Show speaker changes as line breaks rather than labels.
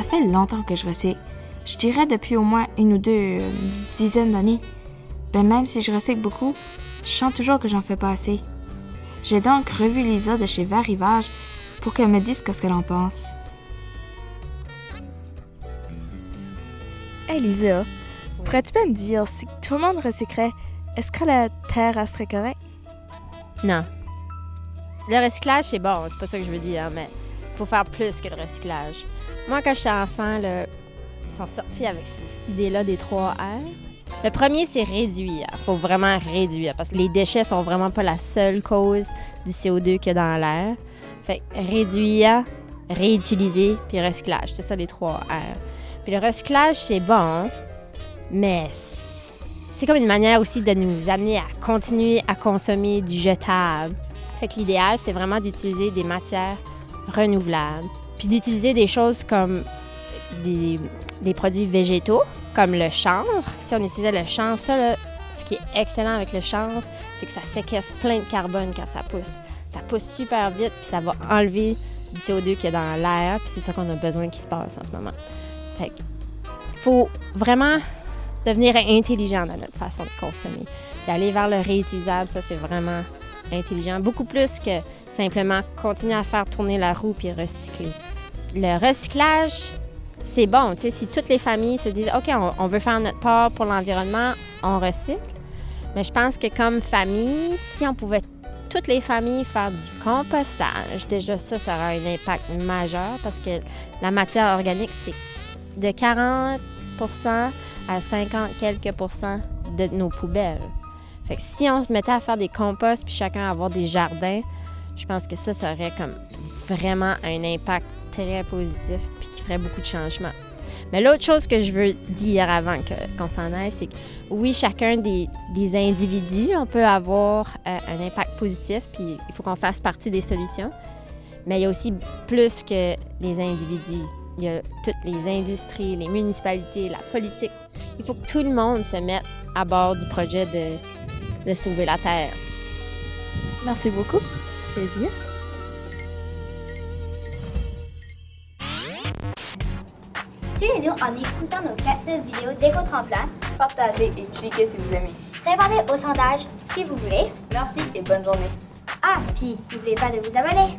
Ça fait longtemps que je recycle. Je dirais depuis au moins 1 ou 2 dizaines d'années. Ben même si je recycle beaucoup, je sens toujours que j'en fais pas assez. J'ai donc revu Lisa de chez Vert Rivage pour qu'elle me dise ce qu'elle en pense.
Hey Lisa, pourrais-tu pas me dire, si tout le monde recyclerait, est-ce que la Terre elle serait correcte?
Non. Le recyclage, c'est bon, c'est pas ça que je veux dire, mais il faut faire plus que le recyclage. Moi, quand j'étais enfant, là, ils sont sortis avec cette idée-là des 3 R. Le premier, c'est réduire. Il faut vraiment réduire parce que les déchets sont vraiment pas la seule cause du CO2 qu'il y a dans l'air. Fait que réduire, réutiliser, puis recyclage. C'est ça les 3 R. Puis le recyclage, c'est bon, mais c'est comme une manière aussi de nous amener à continuer à consommer du jetable. Fait que l'idéal, c'est vraiment d'utiliser des matières renouvelables. Puis d'utiliser des choses comme des produits végétaux, comme le chanvre. Si on utilisait le chanvre, ça, là, ce qui est excellent avec le chanvre, c'est que ça séquestre plein de carbone quand ça pousse. Ça pousse super vite, puis ça va enlever du CO2 qu'il y a dans l'air, puis c'est ça qu'on a besoin qu'il se passe en ce moment. Fait qu'il faut vraiment devenir intelligent dans notre façon de consommer. Puis aller vers le réutilisable, ça, c'est vraiment intelligent. Beaucoup plus que simplement continuer à faire tourner la roue puis recycler. Le recyclage, c'est bon. Tu sais, si toutes les familles se disent « OK, on veut faire notre part pour l'environnement, on recycle », mais je pense que comme famille, si on pouvait toutes les familles faire du compostage, déjà ça aura un impact majeur parce que la matière organique, c'est de 40 à 50 quelques % de nos poubelles. Fait que si on se mettait à faire des composts puis chacun à avoir des jardins, je pense que ça aurait comme vraiment un impact très positif puis qui ferait beaucoup de changements. Mais l'autre chose que je veux dire avant qu'on s'en aille, c'est que oui, chacun des individus, on peut avoir un impact positif puis il faut qu'on fasse partie des solutions. Mais il y a aussi plus que les individus. Il y a toutes les industries, les municipalités, la politique. Il faut que tout le monde se mette à bord du projet de sauver la Terre.
Merci beaucoup. Plaisir.
Suivez-nous en écoutant nos capsules vidéo d'Éco-Tremplin.
Partagez et cliquez si vous aimez.
Répondez au sondage si vous voulez.
Merci et bonne journée.
Ah, puis n'oubliez pas de vous abonner.